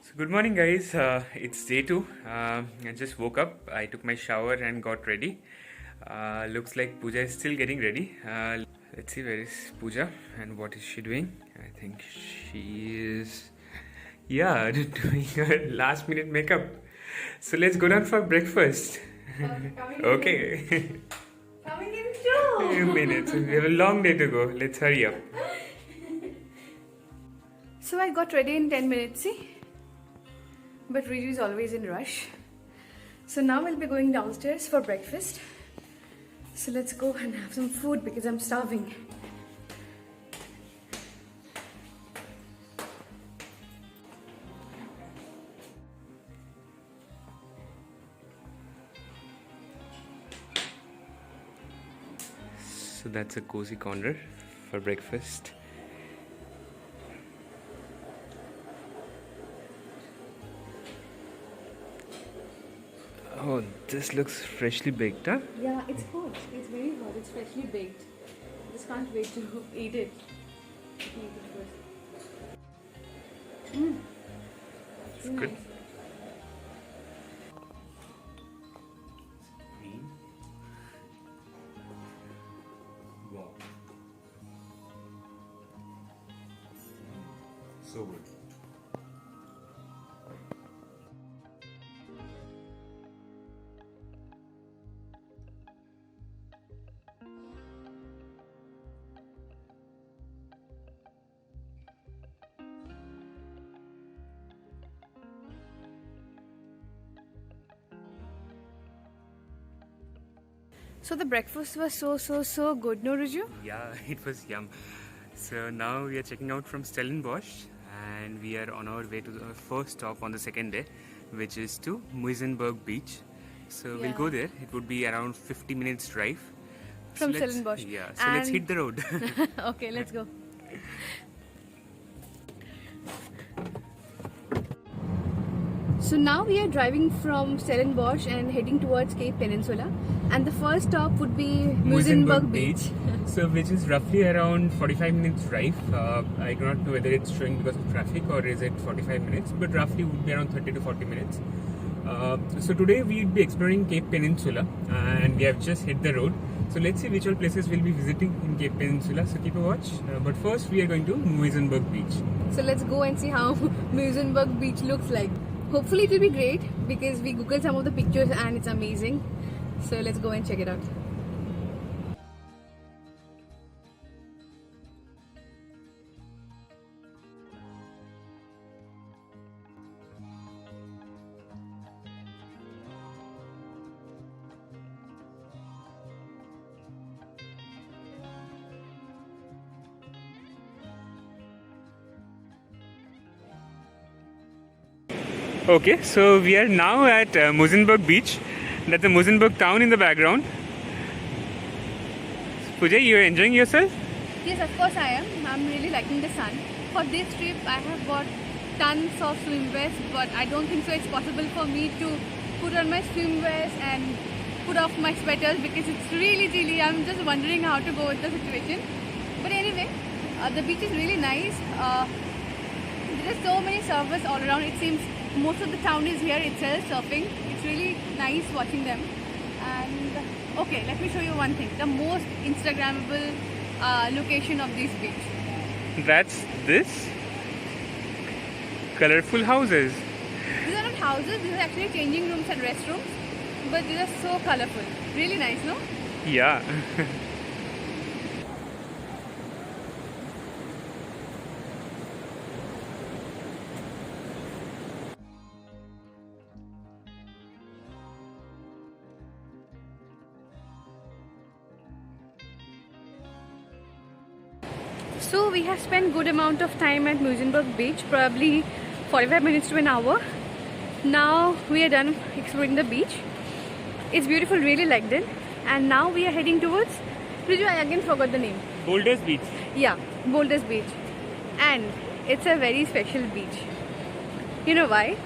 So good morning, guys. It's day two. I just woke up. I took my shower and got ready. Looks like Pooja is still getting ready. Let's see, where is Pooja and what is she doing? I think she is, yeah, doing her last minute makeup. So let's go down for breakfast. Okay. Coming in Few too. minutes. We have a long day to go. Let's hurry up. So I got ready in 10 minutes, see? But Riju is always in rush. So now we'll be going downstairs for breakfast. So let's go and have some food because I'm starving. So that's a cozy corner for breakfast. Oh, this looks freshly baked, huh? Yeah, it's hot. It's very hot. It's freshly baked. Just can't wait to eat it. Let me eat it first. It's good. Nice. Wow. So good. So the breakfast was so good, no Riju? Yeah, it was yum. So now we are checking out from Stellenbosch and we are on our way to the first stop on the second day, which is to Muizenberg Beach. So we'll Yeah. go there. It would be around 50 minutes drive. From let's- Stellenbosch. Yeah, so let's And- hit the road. Okay, let's go. So now we are driving from Stellenbosch and heading towards Cape Peninsula, and the first stop would be Muizenberg Beach. So which is roughly around 45 minutes drive. I do not know whether it's showing because of traffic or is it 45 minutes, but roughly would be around 30 to 40 minutes. So today we'll be exploring Cape Peninsula and we have just hit the road. So let's see which all places we'll be visiting in Cape Peninsula. So keep a watch. But first we are going to Muizenberg Beach. So let's go and see how Muizenberg Beach looks like. Hopefully it will be great because we googled some of the pictures and it's amazing. So let's go and check it out. Okay, so we are now at Muizenberg Beach. That's the Muizenberg town in the background. Pooja, you are enjoying yourself? Yes, of course I am. I'm really liking the sun. For this trip, I have bought tons of swimwears, but I don't think so it's possible for me to put on my swimwears and put off my sweaters because it's really chilly. I'm just wondering how to go with the situation. But anyway, the beach is really nice. There are so many surfers all around. It seems most of the town is here itself surfing. It's really nice watching them. And okay, let me show you one thing. The most Instagrammable location of this beach. That's this. Colorful houses. These are not houses, these are actually changing rooms and restrooms. But these are so colorful. Really nice, no? Yeah. So we have spent good amount of time at Muizenberg Beach, probably 45 minutes to an hour. Now we are done exploring the beach. It's beautiful, really liked it. And now we are heading towards, Riju, I again forgot the name. Boulders Beach. Yeah, Boulders Beach. And it's a very special beach. You know why?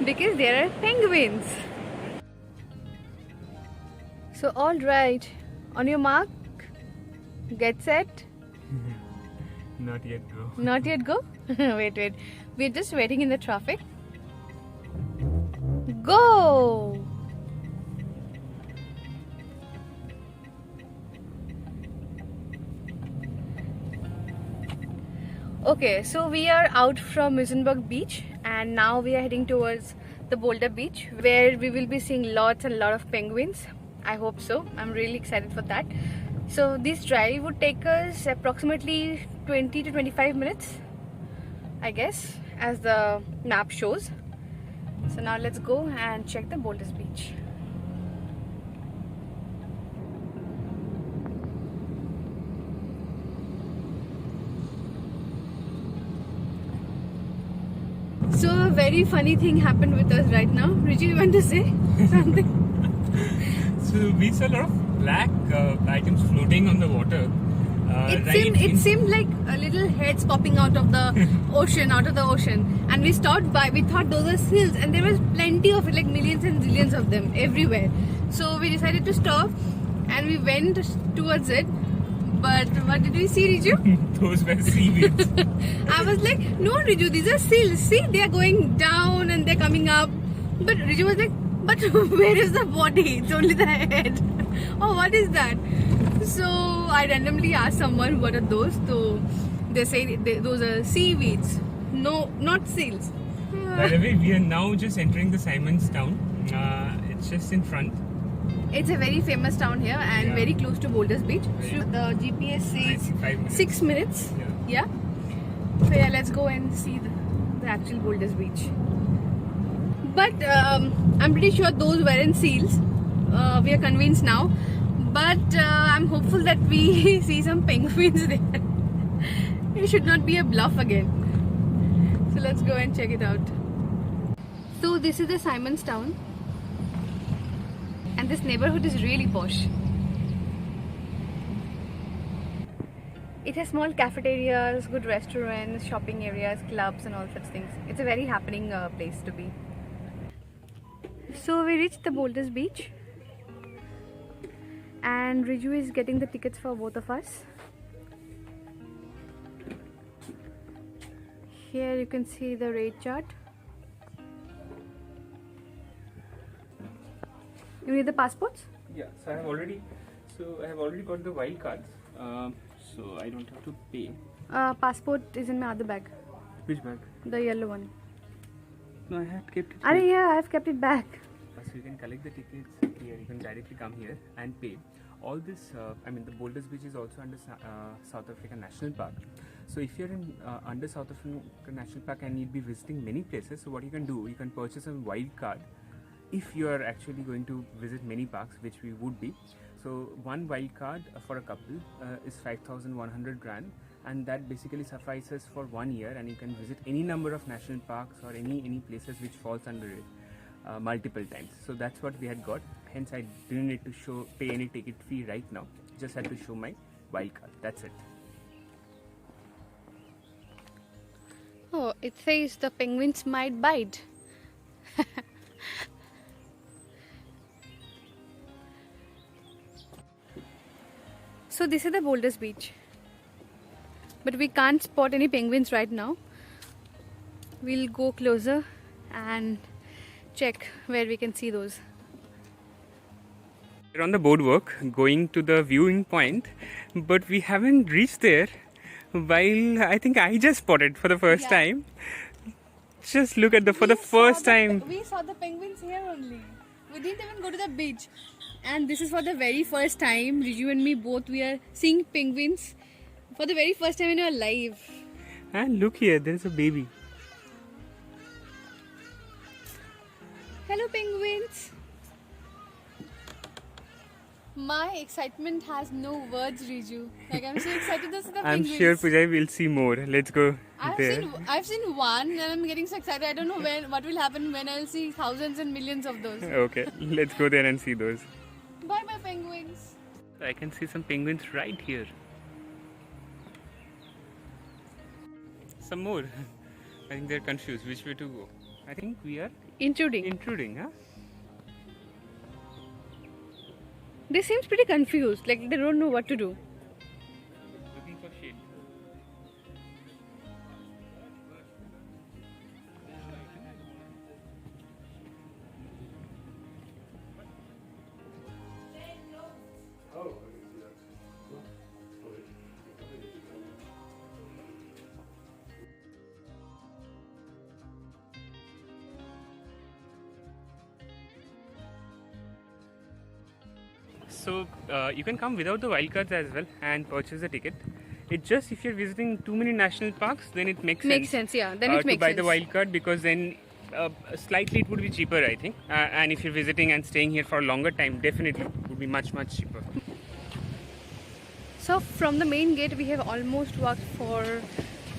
Because there are penguins. So alright, on your mark, get set. Not yet, bro. Not yet go? Wait. We're just waiting in the traffic. Go! Okay, so we are out from Muizenberg beach and now we are heading towards the Boulder beach where we will be seeing lots and lot of penguins. I hope so. I'm really excited for that. So this drive would take us approximately 20 to 25 minutes, I guess, as the map shows. So now let's go and check the Boulders beach. So a very funny thing happened with us right now. Riju, you want to say something? So we saw a lot of black items floating on the water. It seemed like little heads popping out of the ocean, and we stopped by. We thought those were seals, and there was plenty of it, like millions and zillions of them everywhere. So we decided to stop, and we went towards it. But what did we see, Riju? Those were seaweeds. I was like, no, Riju, these are seals. See, they are going down and they're coming up. But Riju was like, but where is the body? It's only the head. Oh, what is that? So I randomly asked someone, what are those? So they say those are seaweeds. No, not seals. By the way, we are now just entering the Simon's town. It's just in front. It's a very famous town here and very close to Boulders beach. So the GPS says 6 minutes. Yeah. So yeah, let's go and see the actual Boulders beach. But I'm pretty sure those weren't seals. We are convinced now. But I'm hopeful that we see some penguins there. It should not be a bluff again. So let's go and check it out. So this is the Simon's town. And this neighborhood is really posh. It has small cafeterias, good restaurants, shopping areas, clubs and all such things. It's a very happening place to be. So we reached the Boulders beach. And Riju is getting the tickets for both of us. Here you can see the rate chart. You need the passports? Yeah, so I have already got the wild cards. So I don't have to pay. Passport is in my other bag. Which bag? The yellow one. No, I had kept it. Yeah, I have kept it back. So you can collect the tickets here. You can directly come here and pay. All this, the Boulders Beach is also under South Africa National Park. So if you're in under South Africa National Park and you'll be visiting many places, so what you can do, you can purchase a wild card. If you are actually going to visit many parks, which we would be, so one wild card for a couple is 5,100 rand, and that basically suffices for 1 year, and you can visit any number of national parks or any places which falls under it multiple times. So that's what we had got. Hence, I didn't need to pay any ticket fee right now. Just had to show my wild card. That's it. Oh, it says the penguins might bite. So this is the Boulders beach, but we can't spot any penguins right now. We'll go closer and check where we can see those. We're on the boardwalk going to the viewing point, but we haven't reached there. While I think I just spotted for the first time. Just look at for the first time. We saw the penguins here only. We didn't even go to the beach. And this is for the very first time, Riju and me both, we are seeing penguins for the very first time in our life. And look here, there's a baby. Hello penguins. My excitement has no words, Riju. Like I'm so excited to see the I'm penguins. sure Pujai will see more. Let's go there. I've seen one and I'm getting so excited. I don't know what will happen when I'll see thousands and millions of those. Okay, let's go there and see those. Bye bye penguins. I can see some penguins right here. Some more. I think they're confused which way to go. I think we are intruding, huh? They seem pretty confused, like they don't know what to do. Looking for shade. so you can come without the wildcards as well and purchase the ticket. It's just if you're visiting too many national parks, then it makes Makes sense. sense, yeah. Then it to makes buy sense. the wildcard, because then slightly it would be cheaper, I think. And if you're visiting and staying here for a longer time, definitely it would be much cheaper. So from the main gate we have almost walked for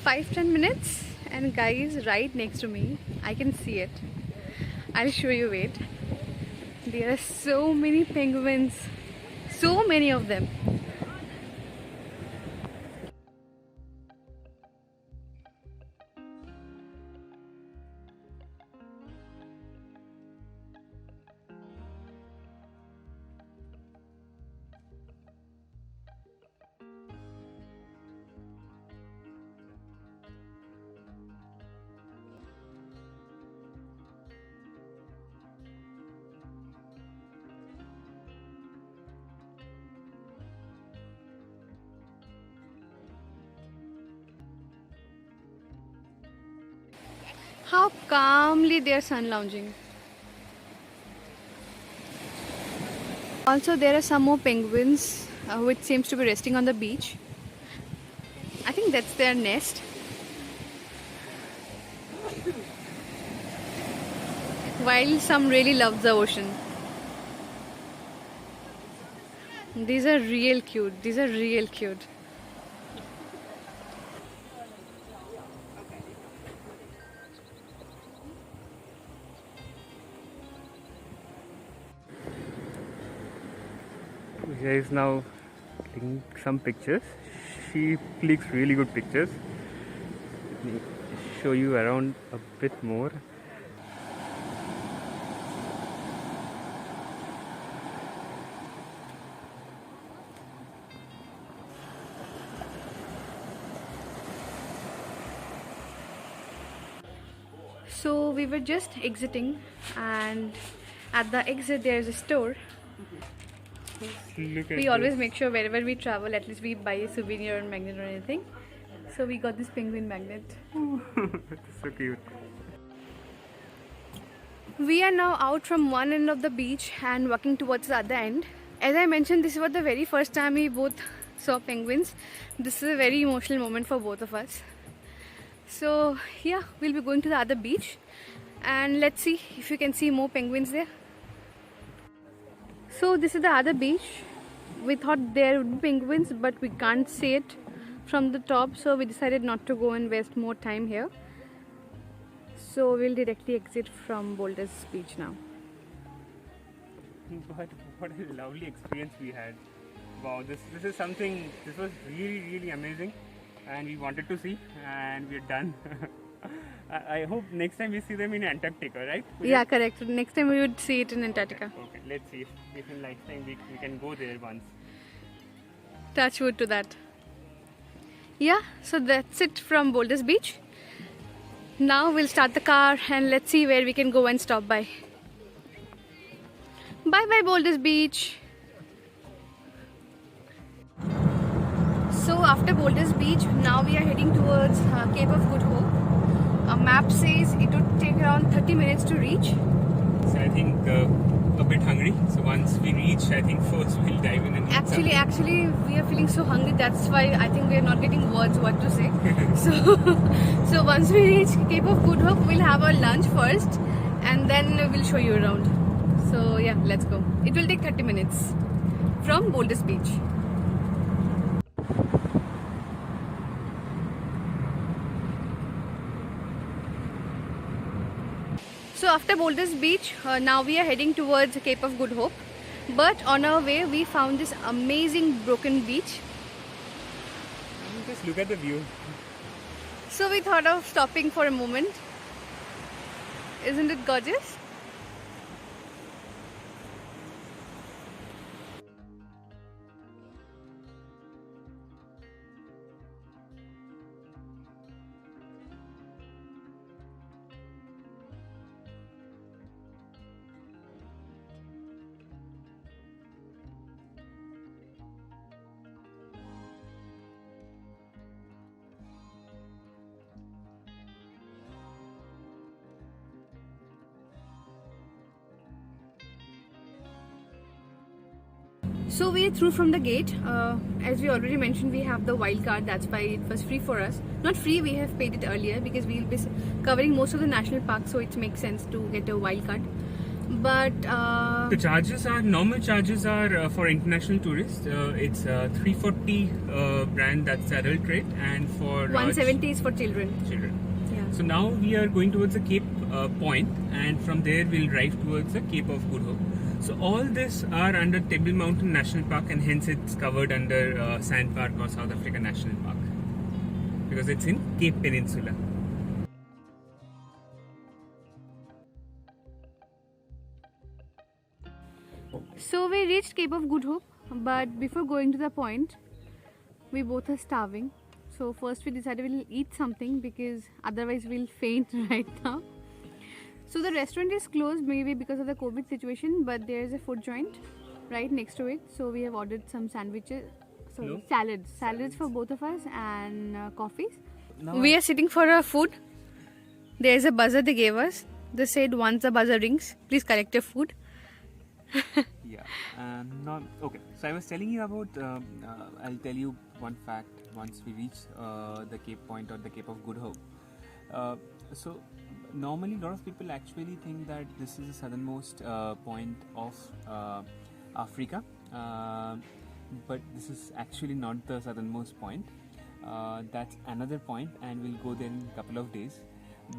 5-10 minutes, and guys, right next to me I can see it. I'll show you, wait. There are so many penguins, so many of them. How calmly they are sun lounging. Also, there are some more penguins which seems to be resting on the beach. I think that's their nest. While some really love the ocean. These are real cute. These are real cute. Pooja is now taking some pictures. She clicks really good pictures. Let me show you around a bit more. So we were just exiting, and at the exit there is a store. Look at We always make sure wherever we travel, at least we buy a souvenir or magnet or anything. So we got this penguin magnet. That's so cute. We are now out from one end of the beach and walking towards the other end. As I mentioned, this was the very first time we both saw penguins. This is a very emotional moment for both of us. So yeah, we'll be going to the other beach, and let's see if you can see more penguins there. So this is the other beach. We thought there would be penguins, but we can't see it from the top, so we decided not to go and waste more time here. So we'll directly exit from Boulders Beach now. But what a lovely experience we had. Wow, this is something, this was really amazing, and we wanted to see, and we're done. I hope next time we see them in Antarctica, right? Yeah, correct. Next time we would see it in Antarctica. Okay, let's see if in lifetime we can go there once. Touch wood to that. Yeah, so that's it from Boulders Beach. Now we'll start the car and let's see where we can go and stop by. Bye bye Boulders Beach. So after Boulders Beach, now we are heading towards Cape of Good Hope. A map says it would take around 30 minutes to reach. So I think a bit hungry. So once we reach, I think first we'll dive in and eat something. Actually, we are feeling so hungry. That's why I think we are not getting words what to say. So once we reach Cape of Good Hope, we'll have our lunch first, and then we'll show you around. So yeah, let's go. It will take 30 minutes from Boulders Beach. So after Boulders Beach, now we are heading towards Cape of Good Hope. But on our way, we found this amazing broken beach. Just look at the view. So we thought of stopping for a moment. Isn't it gorgeous? So we are through from the gate. As we already mentioned, we have the wild card. That's why it was free for us. Not free, we have paid it earlier because we will be covering most of the national parks, so it makes sense to get a wild card. But The charges are normal charges are for international tourists. It's 340 brand, that's adult rate, and for 170 is for children. children. Yeah. So now we are going towards the Cape Point, and from there we'll drive towards the Cape of Good Hope. So all this are under Table Mountain National Park, and hence it's covered under Sand Park or South Africa National Park because it's in Cape Peninsula. So we reached Cape of Good Hope, but before going to the point, we both are starving. So first we decided we'll eat something because otherwise we'll faint right now. So the restaurant is closed maybe because of the COVID situation, but there is a food joint right next to it. So we have ordered some sandwiches, Hello? salads for both of us, and coffees. Now We are sitting for our food. There is a buzzer they gave us. They said once the buzzer rings, please collect your food. Yeah, not okay. So I was telling you about. I'll tell you one fact. Once we reach the Cape Point or the Cape of Good Hope, so normally a lot of people actually think that this is the southernmost point of Africa, but this is actually not the southernmost point. That's another point, and we'll go there in a couple of days.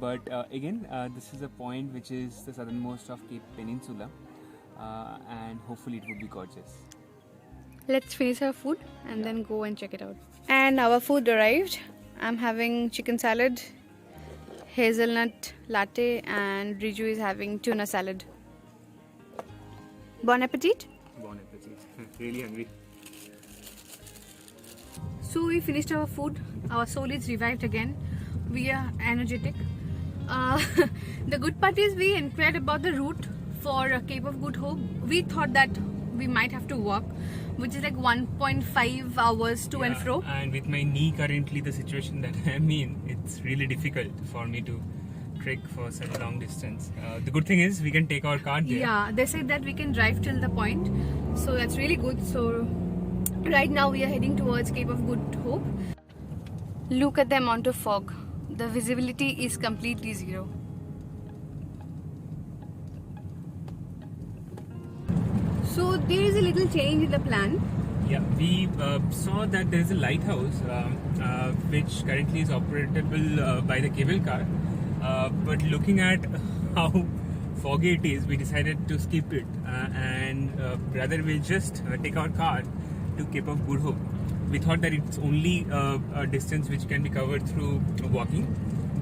But again, this is a point which is the southernmost of Cape Peninsula. And hopefully it would be gorgeous. Let's finish our food and then go and check it out. And our food arrived. I'm having chicken salad, hazelnut latte, and Riju is having tuna salad. Bon appetit! Bon appetit. Really hungry. So we finished our food. Our soul is revived again. We are energetic. The good part is we inquired about the route for Cape of Good Hope. We thought that we might have to walk, which is like 1.5 hours to and fro. And with my knee currently, the situation that I'm in, it's really difficult for me to trek for such a long distance. The good thing is we can take our car there. Yeah, they said that we can drive till the point, so that's really good. So right now we are heading towards Cape of Good Hope. Look at the amount of fog. The visibility is completely zero. So there is a little change in the plan. Yeah, we saw that there is a lighthouse which currently is operable by the cable car. But looking at how foggy it is, we decided to skip it and rather we'll just take our car to Cape of Good Hope. We thought that it's only a distance which can be covered through walking,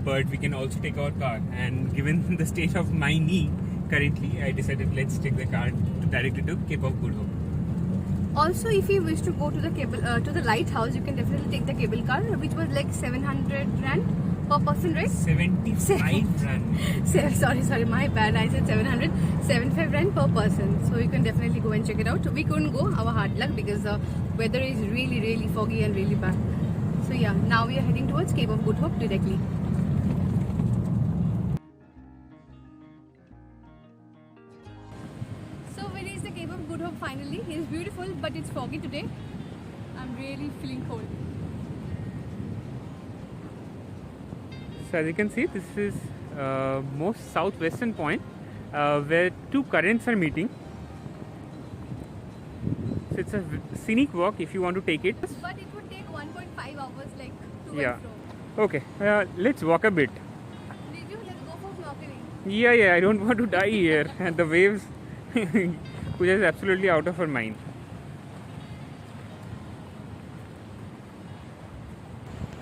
but we can also take our car. And given the state of my knee currently, I decided let's take the car directly to Cape of Good Hope. Also, if you wish to go to the cable to the lighthouse, you can definitely take the cable car, which was like 700 rand per person, right? 75 rand. Sorry, my bad. I said 700. 75 rand per person. So you can definitely go and check it out. We couldn't go, our hard luck, because the weather is really foggy and really bad. So yeah, now we are heading towards Cape of Good Hope directly. So we reached the Cape of Good Hope finally. It's beautiful, but it's foggy today. I'm really feeling cold. So as you can see, this is most southwestern point where two currents are meeting. So it's a scenic walk if you want to take it. But it would take 1.5 hours, like to Yeah. and fro. Okay, let's walk a bit. Did you? Let's go for snorkeling. Yeah, I don't want to die here. And the waves, Pooja is absolutely out of her mind.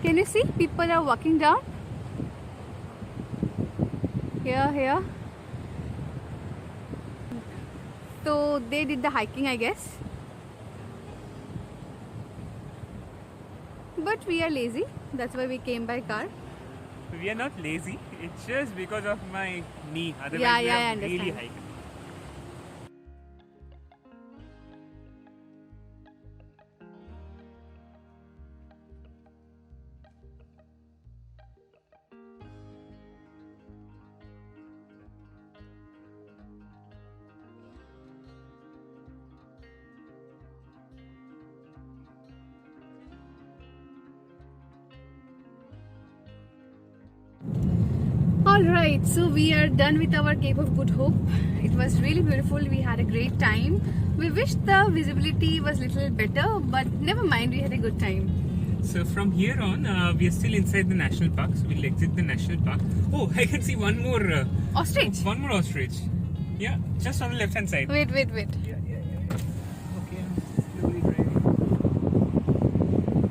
Can you see? People are walking down. Here. So they did the hiking, I guess. But we are lazy. That's why we came by car. We are not lazy. It's just because of my knee. Otherwise, Yeah, we I have really understand. hiked. Alright, so we are done with our Cape of Good Hope. It was really beautiful. We had a great time. We wish the visibility was little better, but never mind, we had a good time. So from here on, we are still inside the national park. So we'll exit the national park. Oh, I can see one more Ostrich? one more ostrich. Yeah, just on the left hand side. Wait. Yeah. Okay, slowly driving.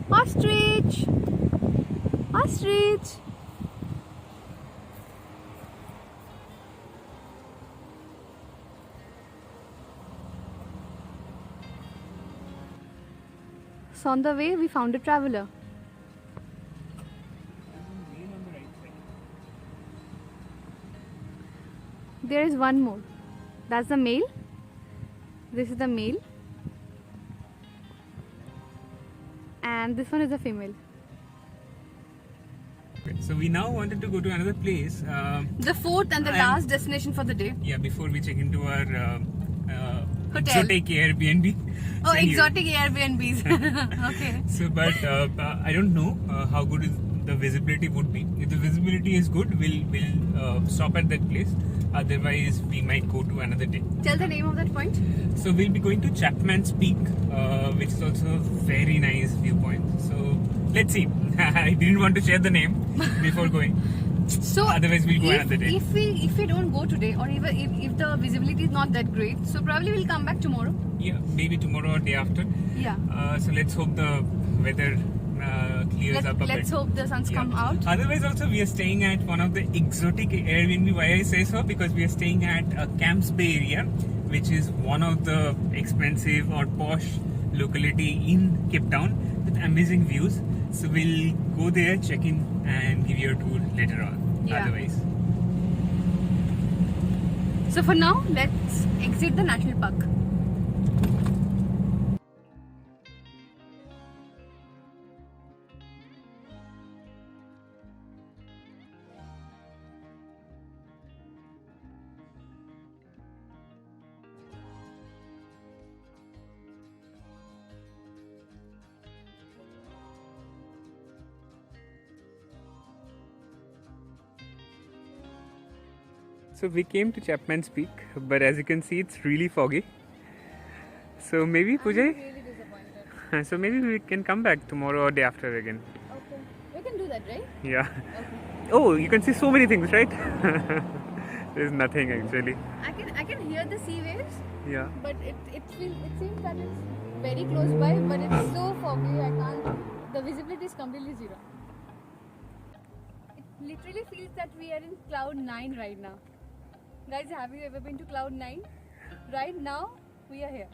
Ostrich! Ostrich! So on the way, we found a traveler. There is one more. That's the male. This is the male. And this one is the female. So we now wanted to go to another place. The fourth and the last destination for the day. Yeah, before we check into our Hotel. exotic Airbnb. Oh, So anyway, exotic Airbnbs. Okay. So, but I don't know how good the visibility would be. If the visibility is good, we'll stop at that place. Otherwise, we might go to another day. Tell the name of that point. So we'll be going to Chapman's Peak, which is also a very nice viewpoint. So let's see. I didn't want to share the name before going. So Otherwise, we'll go another day. If we don't go today, or even if the visibility is not that great, so probably we'll come back tomorrow. Yeah, maybe tomorrow or day after. Yeah. So let's hope the weather clears up a bit. Let's hope the sun's come out. Otherwise, also we are staying at one of the exotic Airbnb. Why I say so? Because we are staying at Camps Bay area, which is one of the expensive or posh locality in Cape Town with amazing views. So we'll go there, check in, and give you a tour later on. Yeah. Otherwise, So for now, let's exit the national park. so we came to Chapman's Peak, but as you can see, it's really foggy. So maybe Pujay. Really disappointed. So maybe we can come back tomorrow or day after again. Okay. We can do that, right? Yeah. Okay. Oh, you can see so many things, right? There's nothing actually. I can hear the sea waves, Yeah. but it seems that it's very close by, but it's so foggy. I can't. The visibility is completely zero. It literally feels that we are in cloud 9 right now. Guys, have you ever been to cloud 9? Right now, we are here.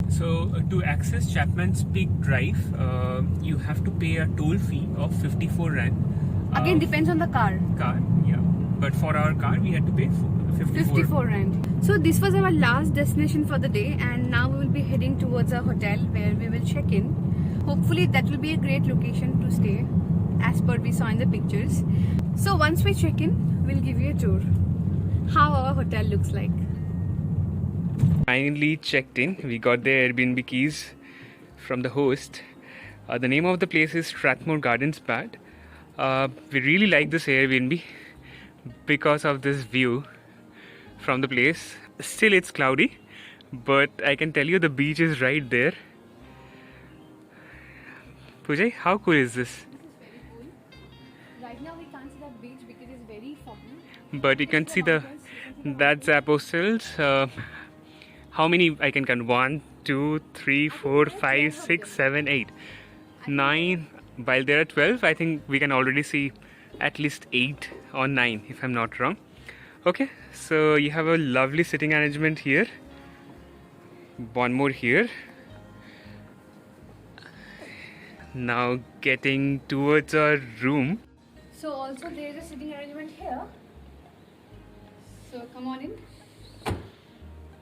So to access Chapman's Peak Drive, you have to pay a toll fee of 54 Rand. Again, depends on the car. Car, yeah. But for our car, we had to pay 54 Rand. So this was our last destination for the day, and now we will be heading towards a hotel where we will check in. Hopefully that will be a great location to stay, as per we saw in the pictures. So once we check in, we'll give you a tour how our hotel looks like. Finally checked in. We got the Airbnb keys from the host. The name of the place is Strathmore Gardens Pad. We really like this Airbnb because of this view from the place. Still it's cloudy, but I can tell you the beach is right there. Pujay, how cool is this? This is very cool. Right now we can't see that beach because it's very foggy. But you can see that's apostles. How many I can count? 1, 2, 3, 4, 5, 6, 7, 8, 9. While there are 12, I think we can already see at least 8 or 9 if I'm not wrong. Okay, so you have a lovely sitting arrangement here. One more here. Now getting towards our room. So also there is a sitting arrangement here. So come on in.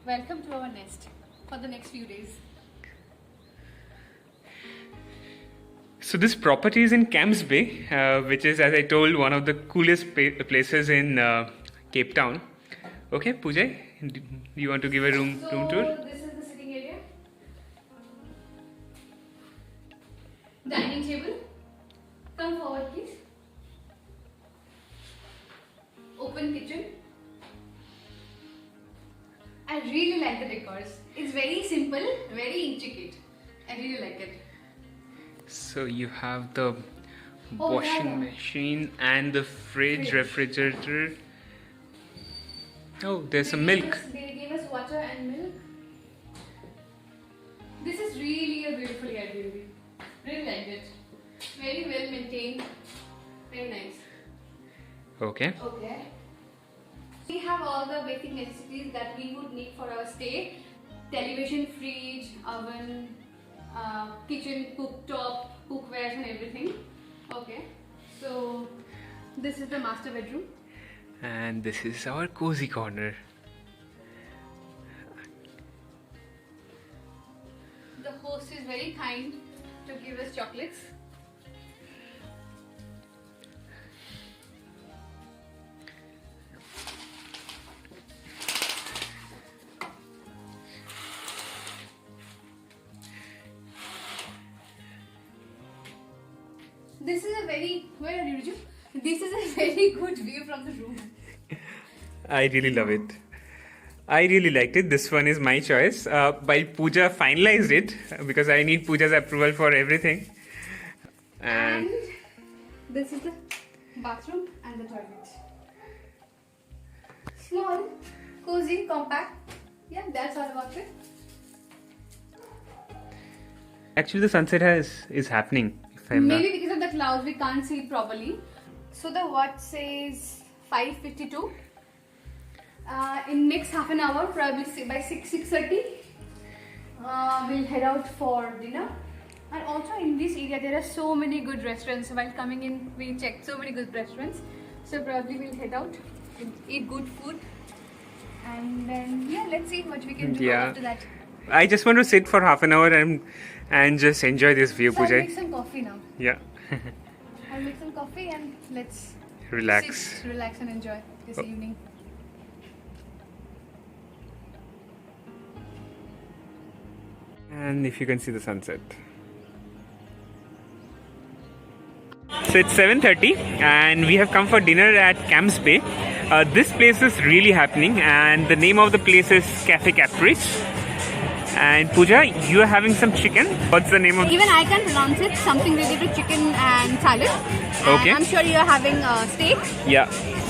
Welcome to our nest for the next few days. So this property is in Camps Bay, which is, as I told, one of the coolest places in Cape Town. Okay, Pujay, Do you want to give a room tour? This is the sitting area. Dining table. Come forward, please. Open kitchen. I really like the decors. It's very simple, very intricate. I really like it. So you have the Oh, washing yeah. machine and the fridge, refrigerator. Oh, there's some They milk. gave us water and milk. This is really a beautiful Airbnb. Really liked it. Very well maintained. Very nice. Okay. Okay. We have all the basic necessities that we would need for our stay. Television, fridge, oven, kitchen, cooktop, cookwares and everything. Okay. So this is the master bedroom. And this is our cozy corner. The host is very kind to give us chocolates. This is a very, where are you, Riju? This is a very good view from the room. I really love it. I really liked it. This one is my choice. While Pooja finalized it, because I need Pooja's approval for everything. And this is the bathroom and the toilet. Small, cozy, compact. Yeah, that's all about it. Actually, the sunset is happening. If I'm Maybe because of the clouds we can't see it properly. So the watch says 5:52. In next half an hour, probably by 6:30, we'll head out for dinner. And also in this area there are so many good restaurants. While coming in, we checked so many good restaurants. So probably we'll head out, eat good food, and then yeah, let's see what we can do Yeah. after that. I just want to sit for half an hour and just enjoy this view, So I'll Pooja. make some coffee now. Yeah. I'll make some coffee and let's Relax. sit, relax and enjoy this evening. And if you can see the sunset. So it's 7:30 and we have come for dinner at Camps Bay. This place is really happening and the name of the place is Cafe Caprice. And Pooja, you are having some chicken. What's the name of? Even I can pronounce it, something related to chicken and salad. And Okay. I'm sure you're having steak. Yeah.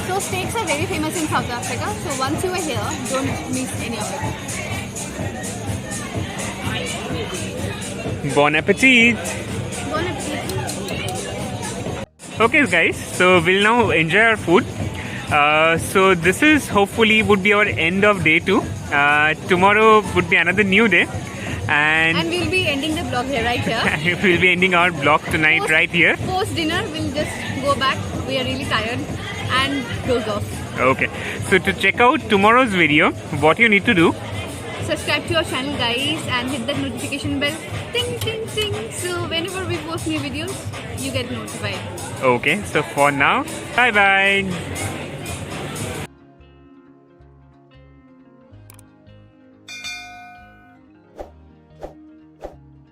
So steaks are very famous in South Africa. So once you are here, don't miss any of it. Bon appetit. Bon appetit. Okay, guys. So we'll now enjoy our food. So this is hopefully would be our end of day 2. Tomorrow would be another new day, And we'll be ending the vlog here, right here. we'll be ending our vlog tonight right here. Post dinner, we'll just go back. We are really tired and doze off. Okay, so to check out tomorrow's video, what you need to do, Subscribe to our channel, guys, and hit that notification bell. Ting, ting, ting. So whenever we post new videos, you get notified. okay, so for now, bye bye.